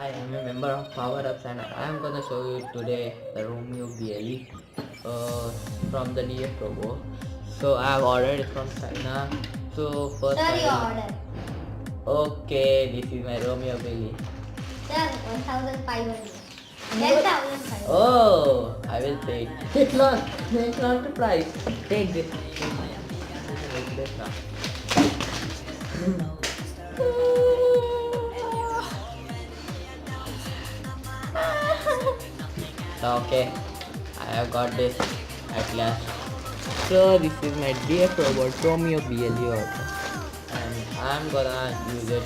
I am a member of Power Ups and I am gonna show you today the RoMeo BLE from the DFROBOT. So I have ordered it from China. So first Sir, I your will. order. Okay, this is my RoMeo BLE. Sir, 1,500. 10,500. Oh, I will take. It's not the price. Take this. Take this now. Okay, I have got this at last. So this is my DFROBOT RoMeo BLE also, and I'm gonna use it.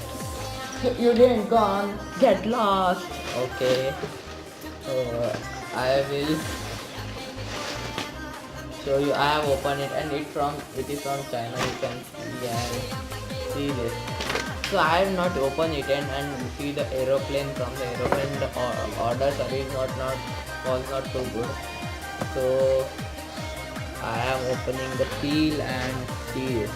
You didn't gone. Get lost. Okay. So I will show you. I have opened it, and it is from China. You can see this. So I have not opened it and see the aeroplane. From the aeroplane the order service was not so good. So I am opening the peel and see this.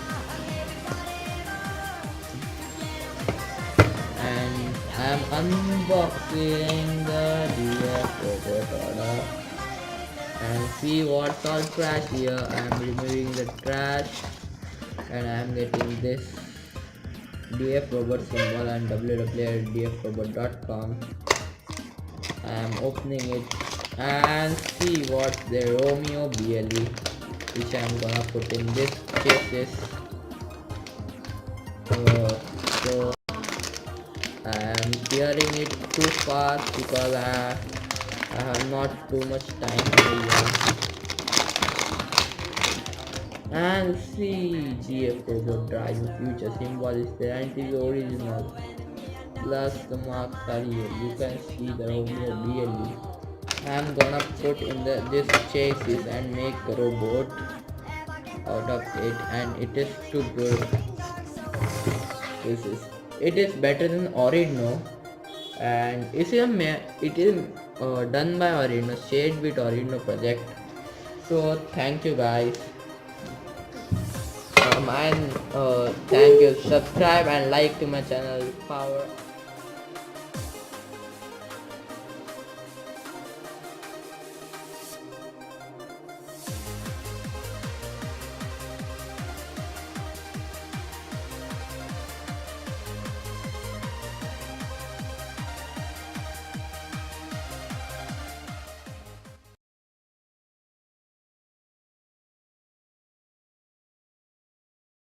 And I am unboxing the DFROBOT order and see what's all trash here. I am removing the trash and I am getting this DFROBOT symbol and www.dfrobot.com. I am opening it and see what's the RoMeo BLE, which I am gonna put in this cases. So I am clearing it too fast because I have not too much time here. And see DFROBOT drive future symbol is there and it is original. Plus the marks are here. You can see the RoMeo BLE. I'm gonna put in this chassis and make a robot out of it, and it is too good. It is better than Orino, and it is done by Orino, shared with Orino project. So thank you guys. And thank you. Subscribe and like to my channel. Power.